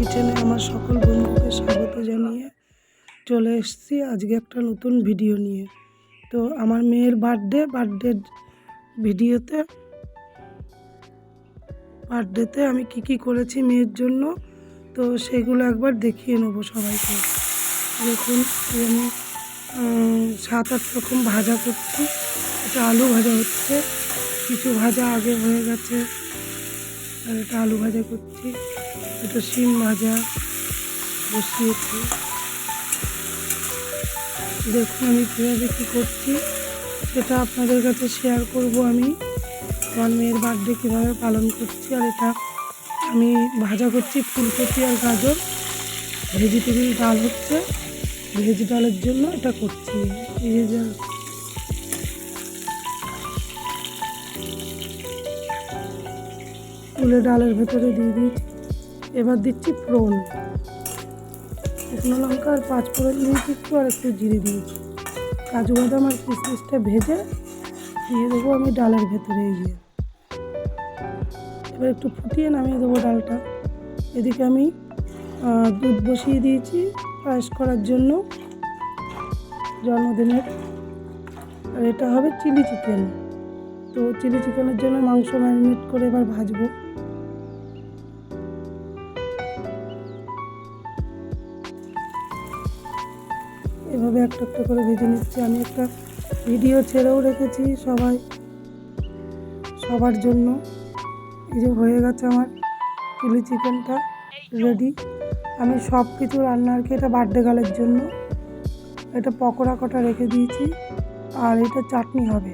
কিচেনে আমার সকল বন্ধুকে স্বাগত জানিয়ে চলে এসেছি আজকে একটা নতুন ভিডিও নিয়ে। তো আমার মেয়ের বার্থডে বার্থডেতে আমি কি করেছি মেয়ের জন্য, তো সেগুলো একবার দেখিয়ে নেবো সবাইকে। দেখুন আমি 7-8 রকম ভাজা করছি। এটা আলু ভাজা হচ্ছে, কিছু ভাজা আগে হয়ে গেছে, আর এটা আলু ভাজা করছি। এটা শিম ভাজা বসিয়েছি। দেখুন আমি কীভাবে কী করছি সেটা আপনাদের কাছে শেয়ার করব। আমি আমার মেয়ের বার্থডে কীভাবে পালন করছি। আর এটা আমি ভাজা করছি ফুলকপি আর গাজর, ভেজিটেবিল ডাল হচ্ছে, ভেজ ডালের জন্য এটা করছি। এই যে তুলে ডালের ভেতরে দিয়ে দিয়েছি। এবার দিচ্ছি ফোড়ন, শুকনো লঙ্কা আর 5 ফোড়ন দিয়েছি একটু, আর একটু জিরে দিয়েছি। কাজু বাদাম আর কিশমিশটা ভেজে দিয়ে দেবো আমি ডালের ভেতরে। এবার একটু ফুটিয়ে নামিয়ে দেবো ডালটা। এদিকে আমি দুধ বসিয়ে দিয়েছি পায়েস করার জন্য জন্মদিনের। আর এটা হবে চিলি চিকেন। তো চিলি চিকেনের জন্য মাংস ম্যারিনেট করে এবার ভাজবো। এভাবে একটা একটা করে ভেজে নিচ্ছি। আমি একটা ভিডিও ছেড়েও রেখেছি সবার জন্য। এই যে হয়ে গেছে আমার চিলি চিকেনটা রেডি। আমি সব কিছু রান্না আর কি এটা বার্থডে গার্লের জন্য। এটা পকোড়া কটা রেখে দিয়েছি, আর এটা চাটনি হবে।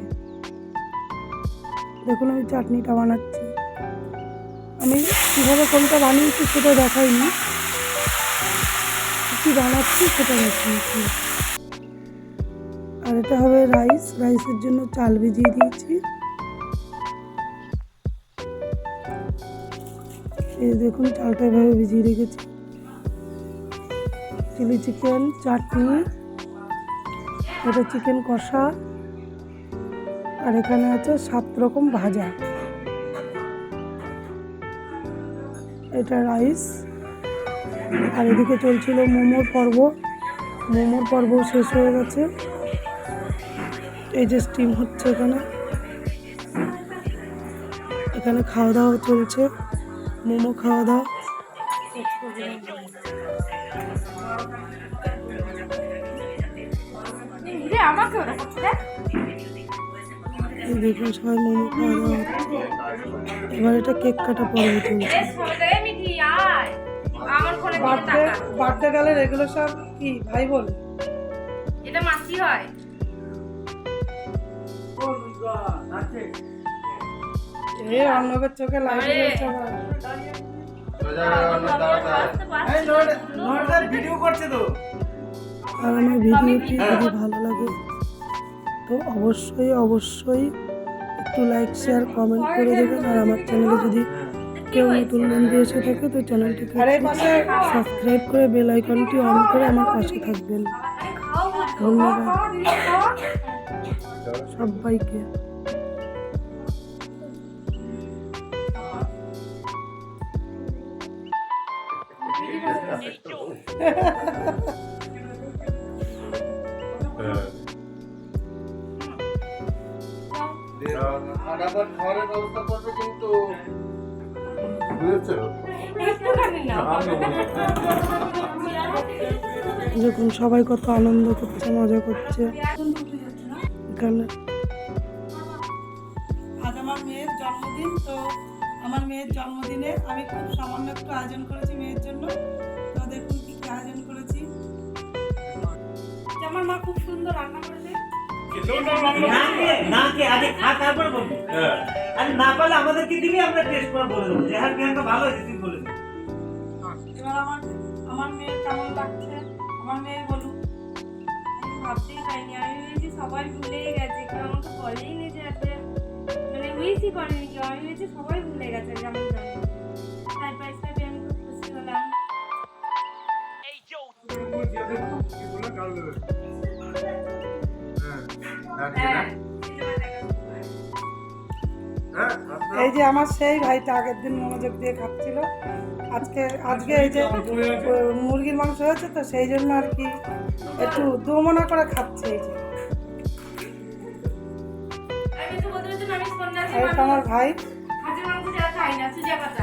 দেখুন আমি চাটনিটা বানাচ্ছি। আমি কীভাবে কোনটা বানিয়েছি সেটা দেখাইনি, কী বানাচ্ছি সেটা দেখিয়েছি। আর এটা হবে রাইসের জন্য চাল ভিজিয়ে দিয়েছি। এই দেখুন চালটা এভাবে ভিজিয়ে রেখেছি। চিলি চিকেন, চাটনি, এটা চিকেন কষা, আর এখানে আছে 7 রকম ভাজা। এটা রাইস। আর এদিকে চলছিল মোমোর পর্ব শেষ হয়ে গেছে। এই যে স্টিম হচ্ছে এখানে খাওয়া দাওয়া চলছে, মোমো খাওয়া দাওয়া। দেখুন সবাই মোমো খাওয়া দাওয়া হচ্ছে। এবার এটা কেক কাটা পর্ব চলছে। বার্থডে গালের এগুলো সব কি ভাই বল? এটা মাসি হয়। অর্ণবের চোখে লাইট জ্বলছে। ভিডিও করছে তো। আর আমার ভিডিওটি যদি ভালো লাগে তো অবশ্যই একটু লাইক শেয়ার কমেন্ট করে দেবেন। আর আমার চ্যানেলে যদি কেউ নতুন বন্ধু এসে থাকে তো চ্যানেলটিকে সাবস্ক্রাইব করে বেল আইকনটি অন করে আমার পাশে থাকবেন। ধন্যবাদ সবাইকে। খাবারের ব্যবস্থা করবে কিন্তু দেখুন সবাই কত আনন্দ করছে, মজা করছে এখানে। আজ আমার মেয়ের জন্মদিন। তো আমার মেয়ের জন্মদিনে আমি খুব সামান্য একটু আয়োজন করেছি মেয়ের জন্য। তো দেখুন কি আয়োজন করেছি। আমার মা খুব সুন্দর রান্না করেছে। আমাদেরকে দিবি, আমরা টেস্ট করে বলে দেবো যে হ্যাঁ বিয়ানটা ভালো হয়েছে, তুই বলে দিবি। এবার আমার মেয়ের কেমন লাগছে আমার মেয়ে বলুন। আমি ভাবতেই পারিনি, আমি ভেবেছি সবাই ভুলেই গেছে, কেউ আমাকে বলেই নি যে আজকে মানে উইসই করেনি কেউ। আমি ভেবেছি সবাই ভুলে গেছে যে আমার জন্য। সারপ্রাইজটা পেয়ে আমি খুব খুশি হলাম। এই যে আমার সেই ভাইটা আগের দিন মনোযোগ দিয়ে খাচ্ছিল, আজকে আজকে এই যে মুরগির মাংস হয়েছে তো সেই জন্য আর কি একটু দোমনা করে খাচ্ছে এই যে। আমি তো বলতে বলতে আমি সন্ন্যাসী আর এটা আমার ভাই। হাঁসের মাংস যারা খাই না সুজা পাতা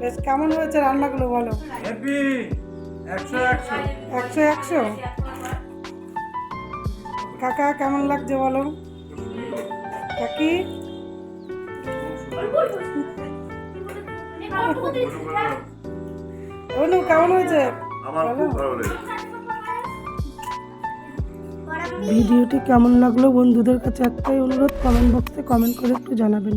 বেশ কেমন হয়েছে রান্নাগুলো বলো? হ্যাপি 100 100 কাকা কেমন লাগছে বলো? কাকি অনু কেমন হয়েছে? আমার খুব ভালো লেগেছে। ভিডিওটি কেমন লাগলো বন্ধুদের কাছে একটাই অনুরোধ, কমেন্ট বক্সে কমেন্ট করে একটু জানাবেন।